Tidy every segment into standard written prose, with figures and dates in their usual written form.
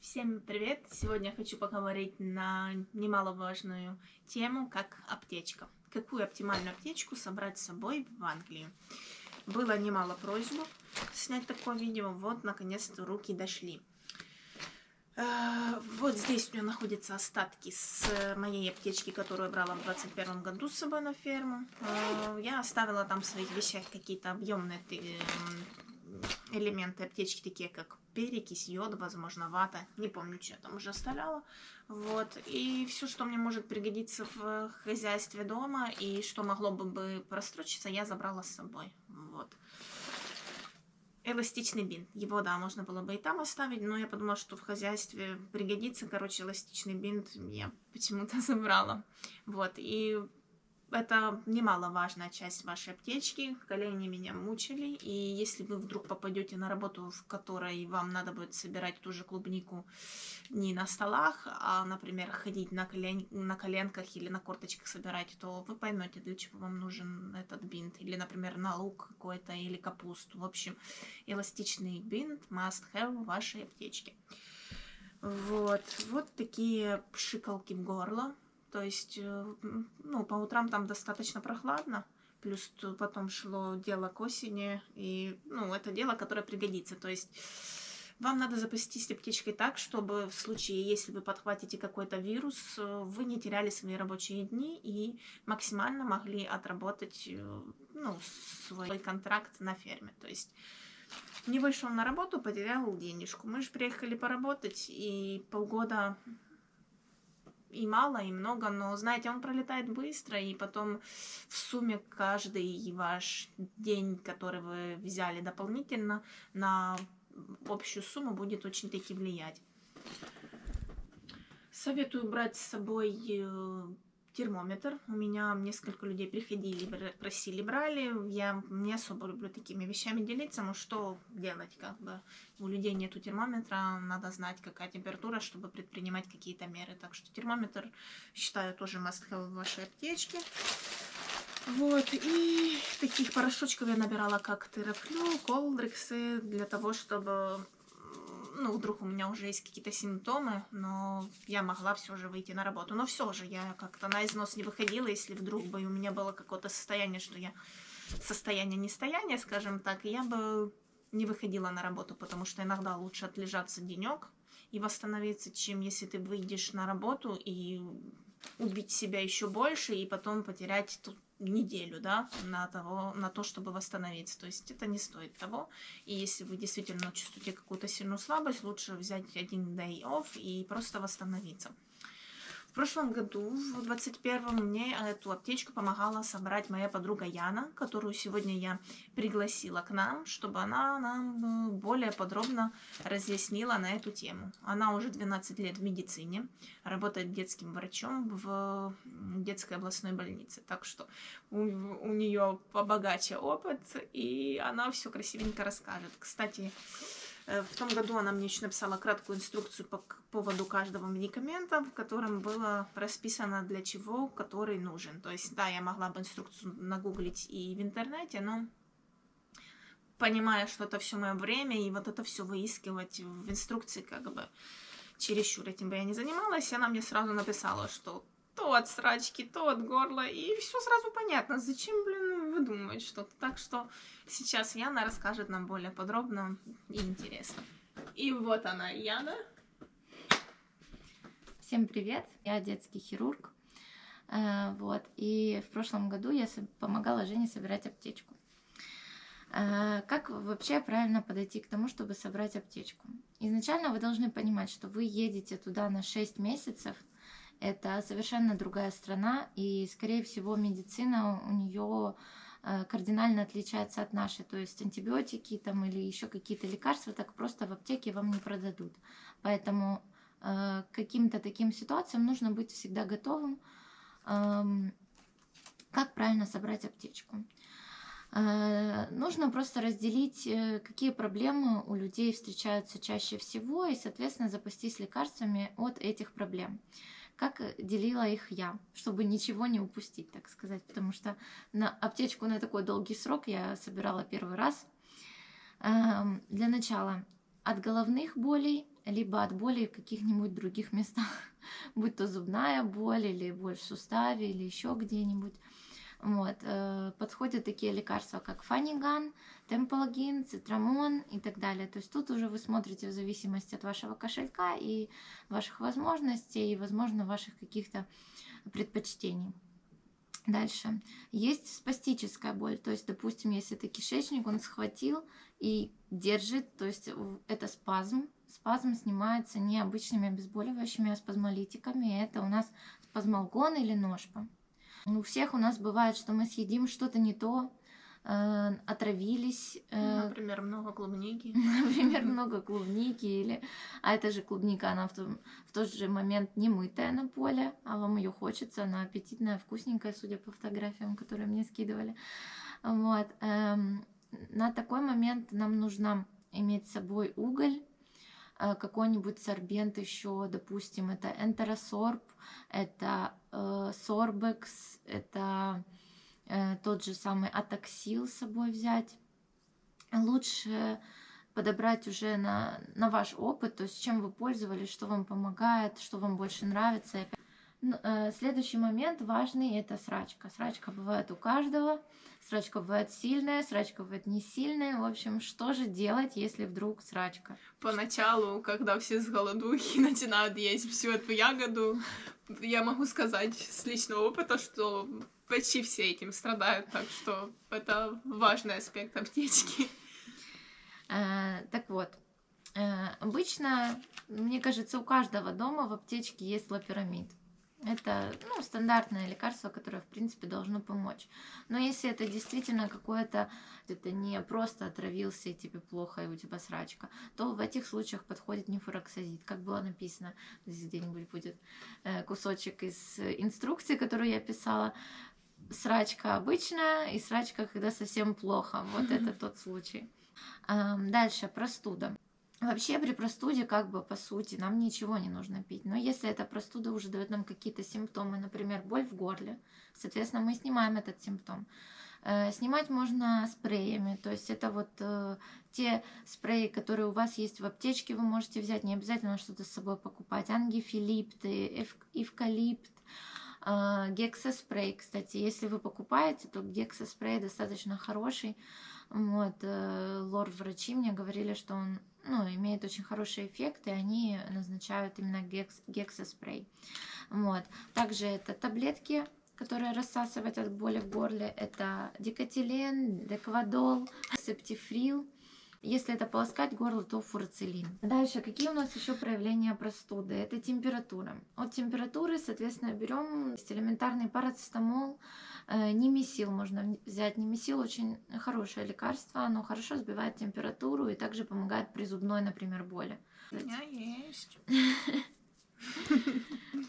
Всем привет! Сегодня я хочу поговорить на немаловажную тему, как аптечка. Какую оптимальную аптечку собрать с собой в Англию? Было немало просьб снять такое видео, вот наконец-то руки дошли. Вот здесь у меня находятся остатки с моей аптечки, которую я брала в 2021 году с собой на ферму. Я оставила там в своих вещах какие-то объемные элементы аптечки, такие как перекись, йод, возможно, вата. Не помню, что я там уже оставляла. Вот. И все, что мне может пригодиться в хозяйстве дома и что могло бы прострочиться, я забрала с собой. Вот. Эластичный бинт. Его, да, можно было бы и там оставить, но я подумала, что в хозяйстве пригодится. Короче, эластичный бинт я почему-то забрала. Вот. И это немаловажная часть вашей аптечки. Колени меня мучили. И если вы вдруг попадете на работу, в которой вам надо будет собирать ту же клубнику не на столах, а, например, ходить на коленках или на корточках собирать, то вы поймете, для чего вам нужен этот бинт. Или, например, на лук какой-то или капусту. В общем, эластичный бинт must have в вашей аптечке. Вот такие пшикалки в горло. То есть, ну, по утрам там достаточно прохладно, плюс потом шло дело к осени, и, ну, это дело, которое пригодится. То есть, вам надо запастись аптечкой так, чтобы в случае, если вы подхватите какой-то вирус, вы не теряли свои рабочие дни и максимально могли отработать, ну, свой контракт на ферме. То есть, не вышел на работу, потерял денежку. Мы же приехали поработать, и полгода и мало, и много, но, знаете, он пролетает быстро, и потом в сумме каждый ваш день, который вы взяли дополнительно, на общую сумму будет очень-таки влиять. Советую брать с собой термометр. У меня несколько людей приходили, просили, брали. Я не особо люблю такими вещами делиться, но что делать, как бы у людей нету термометра, надо знать, какая температура, чтобы предпринимать какие-то меры. Так что термометр, считаю, тоже must have в вашей аптечке. Вот, и таких порошочков я набирала, как Терафлю, Колдрексы, для того, чтобы, ну, вдруг у меня уже есть какие-то симптомы, но я могла все же выйти на работу. Но все же я как-то на износ не выходила, если вдруг бы у меня было какое-то состояние, что я состояние-нестояние, скажем так, я бы не выходила на работу, потому что иногда лучше отлежаться денек и восстановиться, чем если ты выйдешь на работу и убить себя еще больше и потом потерять тут неделю, да, на то, чтобы восстановиться. То есть это не стоит того. И если вы действительно чувствуете какую-то сильную слабость, лучше взять один day off и просто восстановиться. В прошлом году, в 21-м, мне эту аптечку помогала собрать моя подруга Яна, которую сегодня я пригласила к нам, чтобы она нам более подробно разъяснила на эту тему. Она уже 12 лет в медицине, работает детским врачом в детской областной больнице, так что у нее побогаче опыт, и она все красивенько расскажет. Кстати, в том году она мне еще написала краткую инструкцию по поводу каждого медикамента, в котором было расписано, для чего который нужен. То есть, да, я могла бы инструкцию нагуглить и в интернете, но понимая, что это все мое время, и вот это все выискивать в инструкции, как бы чересчур этим бы я не занималась, она мне сразу написала, что то от срачки, то от горла, и все сразу понятно, зачем, выдумывать что-то. Так что сейчас Яна расскажет нам более подробно и интересно. И вот она, Яна. Всем привет, я детский хирург, вот, и в прошлом году я помогала Жене собирать аптечку. Как вообще правильно подойти к тому, чтобы собрать аптечку? Изначально вы должны понимать, что вы едете туда на 6 месяцев, это совершенно другая страна, и, скорее всего, медицина у нее кардинально отличается от нашей. То есть антибиотики там, или еще какие-то лекарства так просто в аптеке вам не продадут. Поэтому к каким-то таким ситуациям нужно быть всегда готовым. Как правильно собрать аптечку? Нужно просто разделить, какие проблемы у людей встречаются чаще всего, и, соответственно, запастись лекарствами от этих проблем. Как делила их я, чтобы ничего не упустить, так сказать, потому что на аптечку на такой долгий срок я собирала первый раз. Для начала от головных болей, либо от болей в каких-нибудь других местах, будь то зубная боль или боль в суставе или еще где-нибудь. Вот. Подходят такие лекарства, как Фаниган, Темполгин, Цитрамон и так далее. То есть тут уже вы смотрите в зависимости от вашего кошелька и ваших возможностей, и, возможно, ваших каких-то предпочтений. Дальше. Есть спастическая боль, то есть, допустим, если это кишечник, он схватил и держит, то есть это спазм. Спазм снимается не обычными обезболивающими, а спазмолитиками. И это у нас спазмолгон или ножпа. У всех у нас бывает, что мы съедим что-то не то, отравились. Например, много клубники. Например, много клубники. Или... А эта же клубника, она в тот же момент не мытая на поле, а вам ее хочется, она аппетитная, вкусненькая, судя по фотографиям, которые мне скидывали. Вот. На такой момент нам нужно иметь с собой уголь, какой-нибудь сорбент еще, допустим, это энтеросорб, это сорбекс, это тот же самый атаксил с собой взять. Лучше подобрать уже на ваш опыт, то есть чем вы пользовались, что вам помогает, что вам больше нравится. Следующий момент важный – это срачка. Срачка бывает у каждого, срачка бывает сильная, срачка бывает не сильная. В общем, что же делать, если вдруг срачка? Поначалу, когда все с голодухи начинают есть всю эту ягоду, я могу сказать с личного опыта, что почти все этим страдают, так что это важный аспект аптечки. Так вот, обычно, мне кажется, у каждого дома в аптечке есть лопирамид. Это стандартное лекарство, которое, в принципе, должно помочь. Но если это действительно какое-то, это не просто отравился и тебе плохо, и у тебя срачка, то в этих случаях подходит нефуроксазид. Как было написано, здесь где-нибудь будет кусочек из инструкции, которую я писала. Срачка обычная и срачка, когда совсем плохо. Вот это тот случай. Дальше, простуда. Вообще при простуде, как бы по сути, нам ничего не нужно пить. Но если эта простуда уже дает нам какие-то симптомы, например, боль в горле, соответственно, мы снимаем этот симптом. Снимать можно спреями, то есть это вот те спреи, которые у вас есть в аптечке, вы можете взять, не обязательно что-то с собой покупать. Ангифилипты, эвкалипт, гексоспрей, кстати, если вы покупаете, то гексоспрей достаточно хороший. Вот, лор-врачи мне говорили, что он имеет очень хороший эффект, и они назначают именно гексоспрей. Вот. Также это таблетки, которые рассасывать от боли в горле. Это дикотилен, деквадол, септифрил. Если это полоскать горло, то фурацилин. Дальше, какие у нас еще проявления простуды? Это температура. От температуры, соответственно, берем элементарный парацетамол, Нимесил можно взять. Нимесил очень хорошее лекарство, оно хорошо сбивает температуру и также помогает при зубной, например, боли. У меня есть.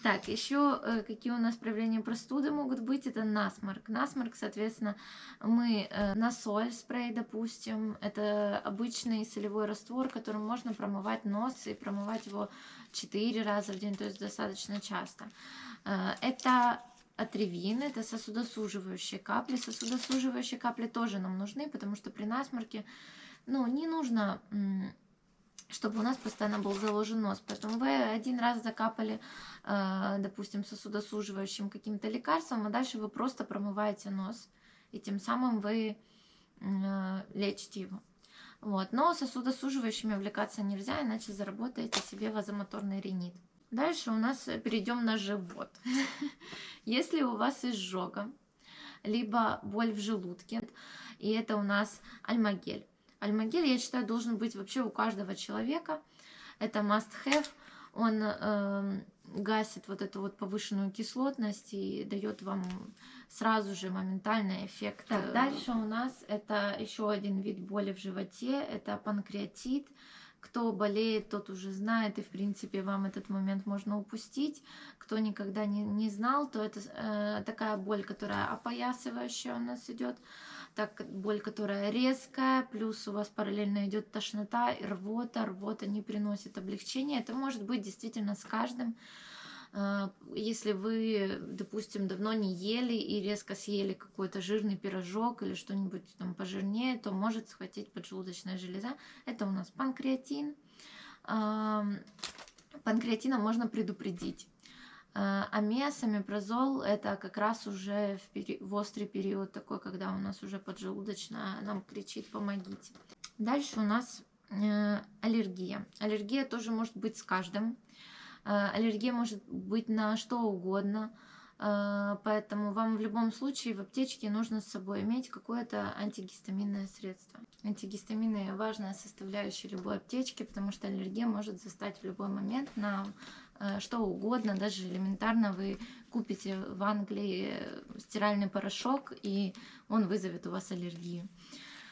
Так, еще какие у нас проявления простуды могут быть? Это насморк. Насморк, соответственно, мы насоль спрей, допустим, это обычный солевой раствор, которым можно промывать нос и промывать его 4 раза в день, то есть достаточно часто. Это атривин, это сосудосуживающие капли. Сосудосуживающие капли тоже нам нужны, потому что при насморке, не нужно, чтобы у нас постоянно был заложен нос. Поэтому вы один раз закапали, допустим, сосудосуживающим каким-то лекарством, а дальше вы просто промываете нос, и тем самым вы лечите его. Вот. Но сосудосуживающими увлекаться нельзя, иначе заработаете себе вазомоторный ринит. Дальше у нас перейдем на живот. Если у вас изжога, либо боль в желудке, и это у нас альмагель. Альмагель, я считаю, должен быть вообще у каждого человека. Это must have. Он гасит вот эту вот повышенную кислотность и дает вам сразу же моментальный эффект. Так, дальше у нас это еще один вид боли в животе. Это панкреатит. Кто болеет, тот уже знает, и в принципе вам этот момент можно упустить. Кто никогда не знал, то это такая боль, которая опоясывающая у нас идет. Так, боль, которая резкая, плюс у вас параллельно идет тошнота и рвота. Рвота не приносит облегчения. Это может быть действительно с каждым. Если вы, допустим, давно не ели и резко съели какой-то жирный пирожок или что-нибудь там пожирнее, то может схватить поджелудочная железа. Это у нас панкреатин. Панкреатином можно предупредить. Амес, омепразол — это как раз уже в острый период такой, когда у нас уже поджелудочная нам кричит «помогите». Дальше у нас аллергия. Аллергия тоже может быть с каждым. Аллергия может быть на что угодно, поэтому вам в любом случае в аптечке нужно с собой иметь какое-то антигистаминное средство. Антигистамины — важная составляющая любой аптечки, потому что аллергия может застать в любой момент на что угодно. Даже элементарно вы купите в Англии стиральный порошок, и он вызовет у вас аллергию.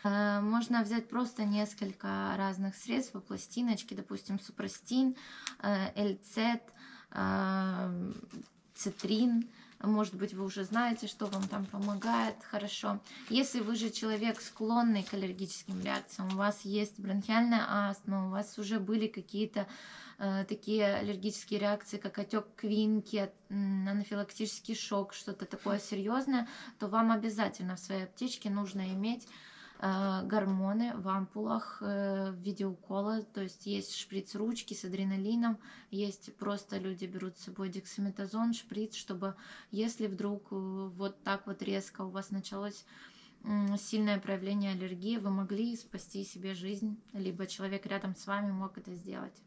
Можно взять просто несколько разных средств по пластиночке, допустим, супрастин, эльцет, цитрин. Может быть, вы уже знаете, что вам там помогает хорошо. Если вы же человек, склонный к аллергическим реакциям, у вас есть бронхиальная астма, у вас уже были какие-то такие аллергические реакции, как отек квинки, анафилактический шок, что-то такое серьезное, то вам обязательно в своей аптечке нужно иметь гормоны в ампулах в виде укола, то есть есть шприц-ручки с адреналином, есть просто люди берут с собой дексаметазон, шприц, чтобы если вдруг вот так вот резко у вас началось сильное проявление аллергии, вы могли спасти себе жизнь, либо человек рядом с вами мог это сделать.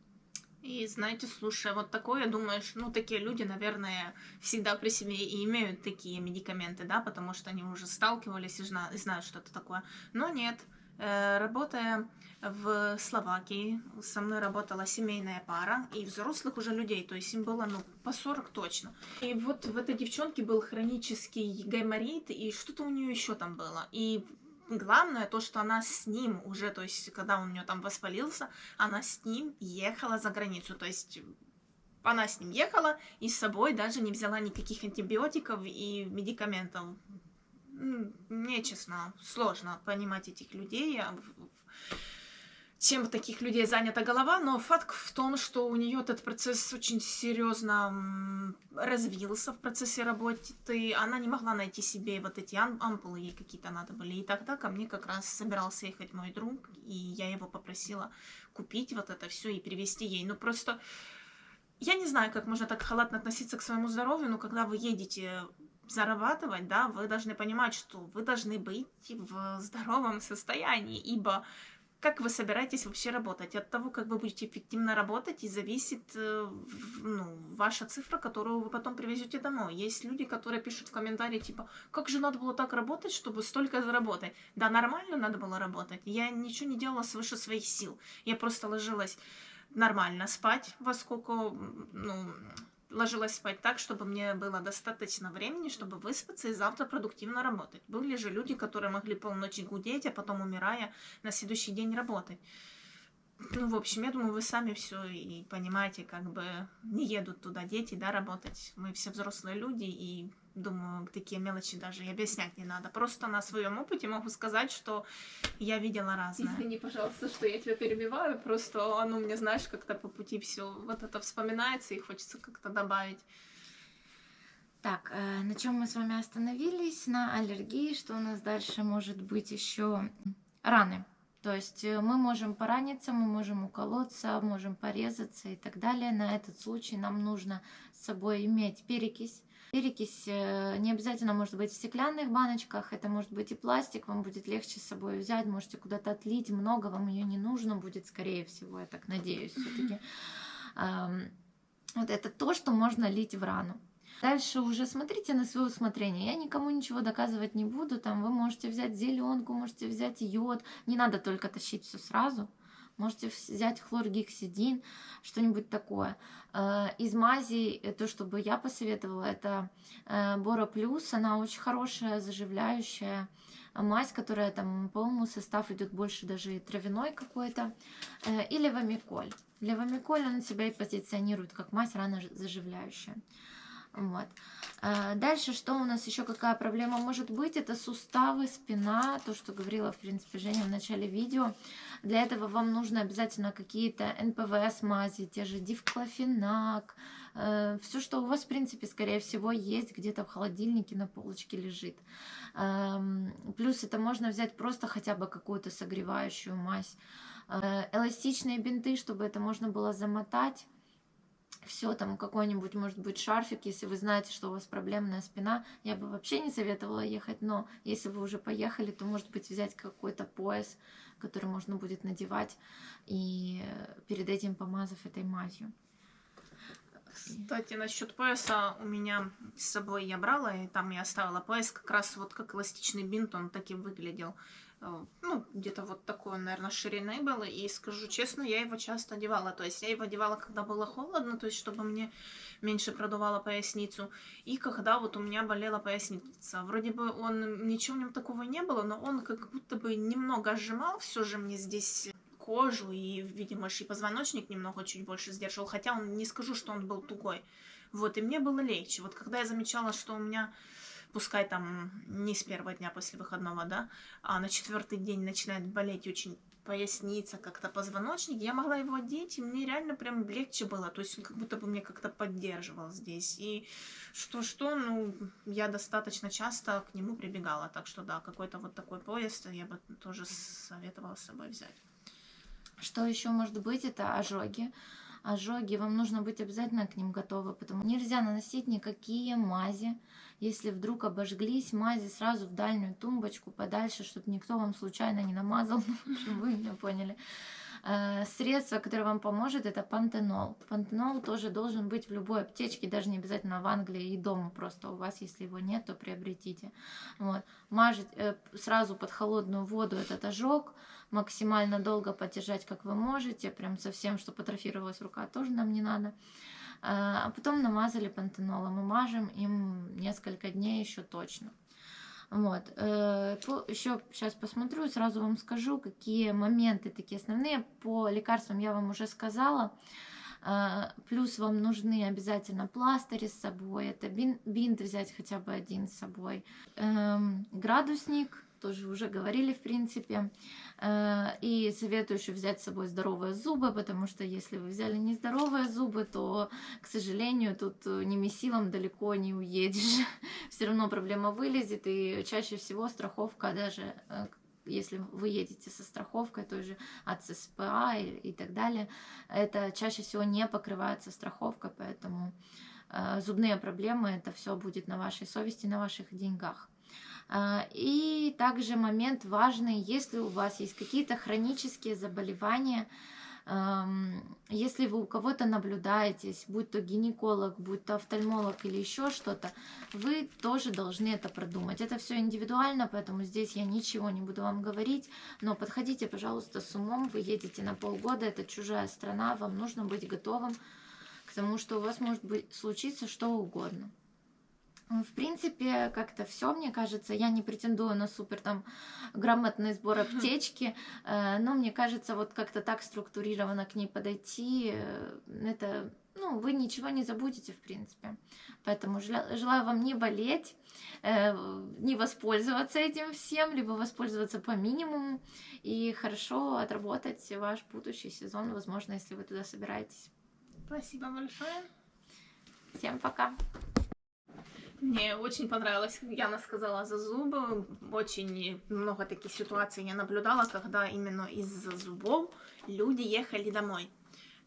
И знаете, слушая вот такое, думаешь, ну, такие люди, наверное, всегда при себе и имеют такие медикаменты, да, потому что они уже сталкивались и знают, что это такое. Но нет. Работая в Словакии, со мной работала семейная пара и взрослых уже людей, то есть им было, ну, по 40 точно. И вот в этой девчонке был хронический гайморит, и что-то у нее еще там было. И главное то, что она с ним уже, то есть когда он у нее там воспалился, она с ним ехала за границу, то есть она с ним ехала и с собой даже не взяла никаких антибиотиков и медикаментов. Мне, честно, сложно понимать этих людей, чем у таких людей занята голова, но факт в том, что у нее этот процесс очень серьезно развился в процессе работы. Она не могла найти себе вот эти ампулы, ей какие-то надо были. И тогда ко мне как раз собирался ехать мой друг, и я его попросила купить вот это все и привезти ей. Ну просто я не знаю, как можно так халатно относиться к своему здоровью, но когда вы едете зарабатывать, да, вы должны понимать, что вы должны быть в здоровом состоянии, ибо как вы собираетесь вообще работать? От того, как вы будете эффективно работать, и зависит ваша цифра, которую вы потом привезете домой. Есть люди, которые пишут в комментарии, типа, как же надо было так работать, чтобы столько заработать? Да, нормально надо было работать. Я ничего не делала свыше своих сил. Я просто ложилась нормально спать, во сколько, ложилась спать так, чтобы мне было достаточно времени, чтобы выспаться и завтра продуктивно работать. Были же люди, которые могли полночи гудеть, а потом, умирая, на следующий день работать. Ну, в общем, я думаю, вы сами все и понимаете, как бы не едут туда дети, да, работать. Мы все взрослые люди, и думаю, такие мелочи даже и объяснять не надо. Просто на своем опыте могу сказать, что я видела разное. Извини, пожалуйста, что я тебя перебиваю, просто оно мне, знаешь, как-то по пути все вот это вспоминается, и хочется как-то добавить. Так, на чем мы с вами остановились? На аллергии. Что у нас дальше может быть еще? Раны. То есть мы можем пораниться, мы можем уколоться, можем порезаться и так далее. На этот случай нам нужно с собой иметь перекись. Перекись не обязательно может быть в стеклянных баночках, это может быть и пластик, вам будет легче с собой взять, можете куда-то отлить, много вам ее не нужно будет, скорее всего, я так надеюсь все-таки. Вот это то, что можно лить в рану. Дальше уже смотрите на свое усмотрение. Я никому ничего доказывать не буду. Там вы можете взять зеленку, можете взять йод. Не надо только тащить все сразу. Можете взять хлоргексидин, что-нибудь такое. Из мазей, то, что бы я посоветовала, это Бора Плюс. Она очень хорошая, заживляющая мазь, которая там, по-моему, состав идет больше даже и травяной какой-то. И левомиколь. Левомиколь, он себя и позиционирует как мазь ранозаживляющая. Вот. Дальше, что у нас еще, какая проблема может быть? Это суставы, спина, то, что говорила, в принципе, Женя в начале видео. Для этого вам нужно обязательно какие-то НПВС мази, те же дифклофенак, все, что у вас, в принципе, скорее всего, есть где-то в холодильнике на полочке лежит. Плюс это можно взять просто хотя бы какую-то согревающую мазь. Эластичные бинты, чтобы это можно было замотать. Все, там какой-нибудь, может быть, шарфик, если вы знаете, что у вас проблемная спина. Я бы вообще не советовала ехать, но если вы уже поехали, то, может быть, взять какой-то пояс, который можно будет надевать, и перед этим помазав этой мазью. Кстати, насчет пояса у меня с собой я брала, и там я оставила пояс, как раз вот как эластичный бинт, он таким выглядел. Ну, где-то вот такой он, наверное, шириной был, и скажу честно, я его часто одевала, то есть я его одевала, когда было холодно, то есть чтобы мне меньше продувало поясницу, и когда вот у меня болела поясница. Вроде бы он, ничего в нем такого не было, но он как будто бы немного сжимал все же мне здесь кожу, и, видимо, и позвоночник немного чуть больше сдерживал, хотя он, не скажу, что он был тугой. Вот, и мне было легче. Вот когда я замечала, что у меня, пускай там не с первого дня после выходного, да, а на 4-й день начинает болеть очень поясница, как-то позвоночник, я могла его одеть, и мне реально прям легче было, то есть он как будто бы мне как-то поддерживал здесь, и что-что, ну, я достаточно часто к нему прибегала, так что да, какой-то вот такой пояс я бы тоже советовала с собой взять. Что еще может быть, это ожоги. Ожоги, вам нужно быть обязательно к ним готовы, потому что нельзя наносить никакие мази. Если вдруг обожглись, мази сразу в дальнюю тумбочку, подальше, чтобы никто вам случайно не намазал, чтобы вы меня поняли. Средство, которое вам поможет, это пантенол. Пантенол тоже должен быть в любой аптечке, даже не обязательно в Англии и дома просто у вас, если его нет, то приобретите. Вот. Мажить сразу под холодную воду этот ожог, максимально долго подержать, как вы можете, прям совсем, чтобы атрофировалась рука, тоже нам не надо. А потом намазали пантенолом и мажем им несколько дней еще точно. Вот. Еще сейчас посмотрю, сразу вам скажу, какие моменты такие основные. По лекарствам я вам уже сказала. Плюс вам нужны обязательно пластыри с собой. Это бинт взять хотя бы один с собой. Градусник, тоже уже говорили, в принципе. И советую еще взять с собой здоровые зубы, потому что если вы взяли нездоровые зубы, то, к сожалению, тут не месилом далеко не уедешь. Все равно проблема вылезет, и чаще всего страховка, даже если вы едете со страховкой, той же от СПА и так далее, это чаще всего не покрывается страховкой, поэтому зубные проблемы, это все будет на вашей совести, на ваших деньгах. И также момент важный, если у вас есть какие-то хронические заболевания, если вы у кого-то наблюдаетесь, будь то гинеколог, будь то офтальмолог или еще что-то, вы тоже должны это продумать. Это все индивидуально, поэтому здесь я ничего не буду вам говорить, но подходите, пожалуйста, с умом, вы едете на полгода, это чужая страна, вам нужно быть готовым к тому, что у вас может случиться что угодно. В принципе, как-то все, мне кажется, я не претендую на супер там грамотный сбор аптечки, но мне кажется, вот как-то так структурированно к ней подойти, это, ну, вы ничего не забудете, в принципе. Поэтому желаю вам не болеть, не воспользоваться этим всем, либо воспользоваться по минимуму и хорошо отработать ваш будущий сезон, возможно, если вы туда собираетесь. Спасибо большое. Всем пока. Мне очень понравилось, как Яна сказала, за зубы. Очень много таких ситуаций я наблюдала, когда именно из-за зубов люди ехали домой.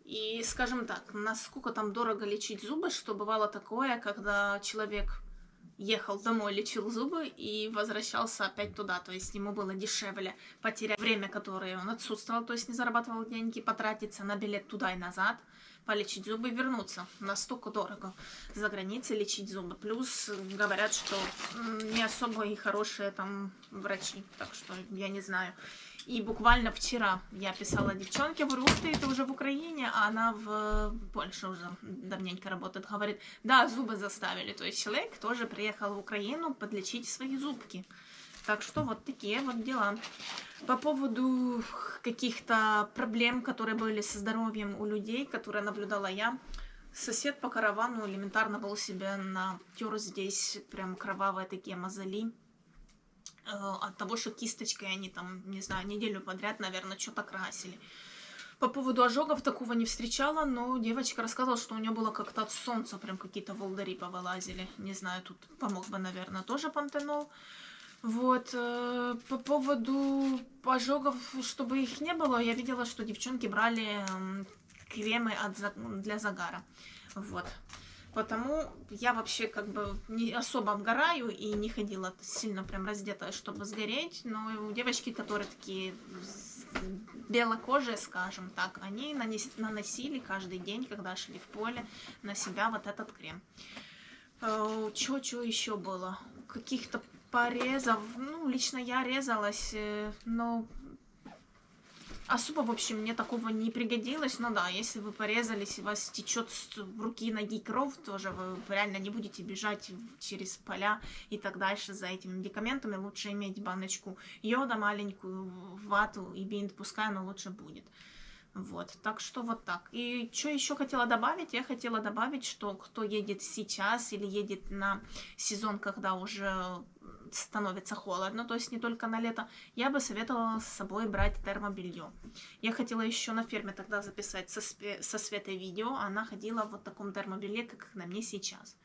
И, скажем так, насколько там дорого лечить зубы, что бывало такое, когда человек ехал домой, лечил зубы и возвращался опять туда, то есть ему было дешевле потерять время, которое он отсутствовал, то есть не зарабатывал деньги, потратиться на билет туда и назад, полечить зубы и вернуться. Настолько дорого за границей лечить зубы. Плюс говорят, что не особо и хорошие там врачи, так что я не знаю. И буквально вчера я писала девчонке, говорю, ух ты, это уже в Украине, а она в Польше уже давненько работает. Говорит, да, зубы заставили. То есть человек тоже приехал в Украину подлечить свои зубки. Так что вот такие вот дела. По поводу каких-то проблем, которые были со здоровьем у людей, которые наблюдала я, Сосед по каравану элементарно был себе натер здесь прям кровавые такие мозоли. От того, что кисточкой они там, не знаю, неделю подряд, наверное, что-то красили. По поводу ожогов такого не встречала, но девочка рассказывала, что у нее было как-то от солнца прям какие-то волдыри повылазили. Не знаю, тут помог бы, наверное, тоже пантенол. Вот, по поводу ожогов, чтобы их не было, я видела, что девчонки брали кремы для загара. Вот. Потому я вообще как бы не особо обгораю и не ходила сильно прям раздетая, чтобы сгореть. Но у девочки, которые такие белокожие, скажем так, они наносили каждый день, когда шли в поле, на себя вот этот крем. Что еще было? Каких-то порезов. Ну, лично я резалась, но особо, в общем, мне такого не пригодилось. Но да, если вы порезались, и у вас течет с руки, ноги кровь, тоже вы реально не будете бежать через поля и так дальше за этими медикаментами. Лучше иметь баночку йода маленькую, вату и бинт, пускай оно лучше будет. Вот, так что вот так. И что еще хотела добавить? Я хотела добавить, что кто едет сейчас или едет на сезон, когда уже становится холодно, то есть не только на лето, я бы советовала с собой брать термобелье. Я хотела еще на ферме тогда записать со Светой видео, она ходила в вот таком термобелье, как на мне сейчас.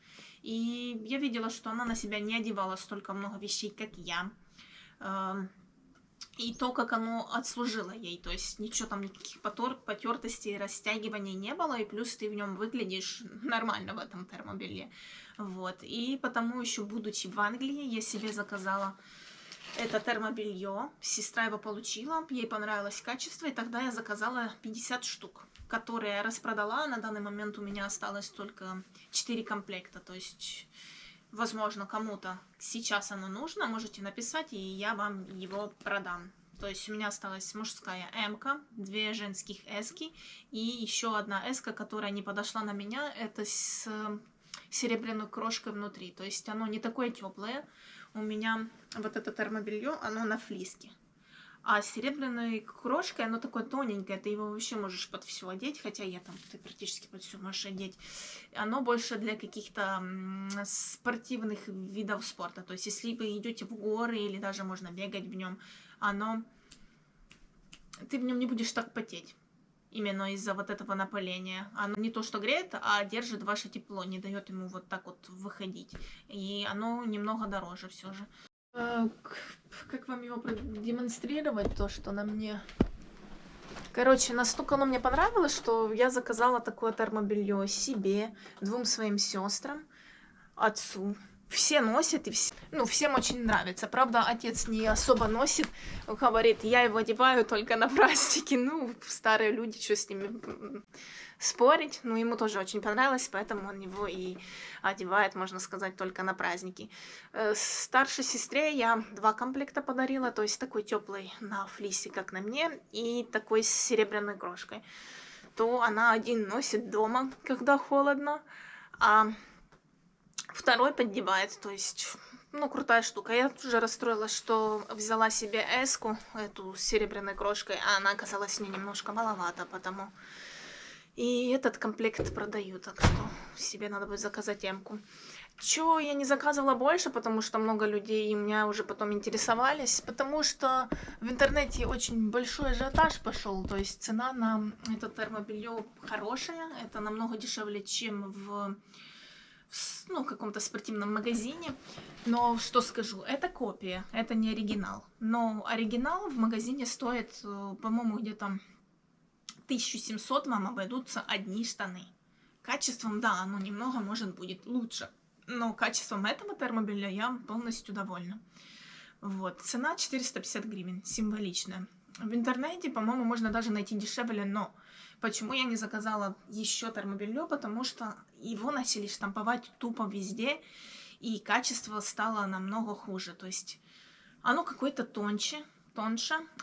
И я видела, что она на себя не одевала столько много вещей, как я. И то, как оно отслужило ей, то есть ничего там, никаких потертостей, растягиваний не было, и плюс ты в нем выглядишь нормально в этом термобелье. Вот, и потому еще, будучи в Англии, я себе заказала это термобелье, сестра его получила, ей понравилось качество, и тогда я заказала 50 штук, которые я распродала, на данный момент у меня осталось только 4 комплекта, то есть... Возможно, кому-то сейчас оно нужно, можете написать, и я вам его продам. То есть у меня осталась мужская М-ка, 2 женских S-ки и еще одна S-ка, которая не подошла на меня, это с серебряной крошкой внутри. То есть оно не такое теплое. У меня вот это термобелье, оно на флиске. А с серебряной крошкой оно такое тоненькое, ты его вообще можешь под все одеть, хотя ты практически под все можешь одеть. Оно больше для каких-то спортивных видов спорта. То есть, если вы идете в горы или даже можно бегать в нем, ты в нем не будешь так потеть. Именно из-за вот этого напыления. Оно не то, что греет, а держит ваше тепло, не дает ему вот так вот выходить. И оно немного дороже все же. Как вам его продемонстрировать, то, что на мне... Короче, настолько оно мне понравилось, что я заказала такое термобелье себе, 2 своим сестрам, отцу. Все носят, и всем очень нравится. Правда, отец не особо носит, говорит, я его одеваю только на праздники. Ну, старые люди, что с ними спорить. Но ему тоже очень понравилось, поэтому он его и одевает, можно сказать, только на праздники. Старшей сестре я 2 комплекта подарила, то есть такой теплый на флисе, как на мне, и такой с серебряной крошкой. То она один носит дома, когда холодно, а второй поддевает, то есть, крутая штука. Я уже расстроилась, что взяла себе S-ку, эту с серебряной крошкой, а она оказалась мне немножко маловато, потому... И этот комплект продаю, так что себе надо будет заказать М-ку. Чё я не заказывала больше, потому что много людей меня уже потом интересовались, потому что в интернете очень большой ажиотаж пошел, то есть цена на это термобелье хорошая, это намного дешевле, чем в каком-то спортивном магазине. Но что скажу, это копия, это не оригинал. Но оригинал в магазине стоит, по-моему, где-то 1700 вам обойдутся одни штаны. Качеством, да, оно немного, может, будет лучше. Но качеством этого термобелья я полностью довольна. Вот, цена 450 гривен, символичная. В интернете, по-моему, можно даже найти дешевле, но почему я не заказала еще термобелье? Потому что его начали штамповать тупо везде, и качество стало намного хуже. То есть оно какое-то тоньше,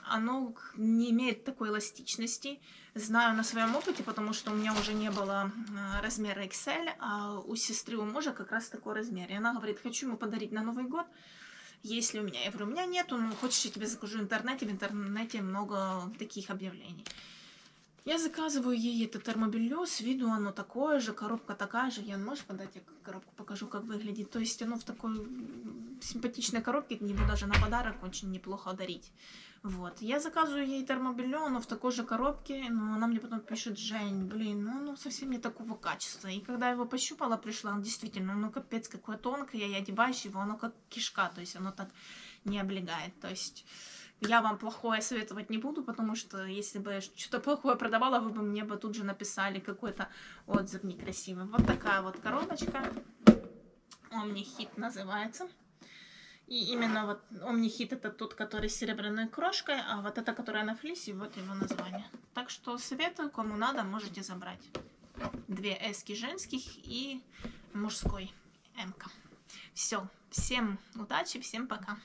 оно не имеет такой эластичности. Знаю на своем опыте, потому что у меня уже не было размера XL, а у сестры, у мужа как раз такой размер. И она говорит, хочу ему подарить на Новый год, если у меня. Я говорю, у меня нету, хочешь, я тебе закажу в интернете много таких объявлений. Я заказываю ей это термобелье, с виду оно такое же, коробка такая же. Ян, можешь подать, я коробку покажу, как выглядит. То есть оно в такой симпатичной коробке, его даже на подарок очень неплохо дарить. Вот. Я заказываю ей термобелье, оно в такой же коробке, но она мне потом пишет: Жень, блин, ну оно совсем не такого качества. И когда я его пощупала, пришла, действительно, оно капец какое тонкое, я одеваешь его, оно как кишка, то есть оно так не облегает. То есть я вам плохое советовать не буду, потому что если бы я что-то плохое продавала, вы бы мне бы тут же написали какой-то отзыв некрасивый. Вот такая вот коробочка. Omni-Hit называется. И именно вот Omni-Hit это тот, который с серебряной крошкой, а вот это, которая на флисе, вот его название. Так что советую, кому надо, можете забрать. 2 эски женских и мужской М-ка. Все. Всем удачи, всем пока.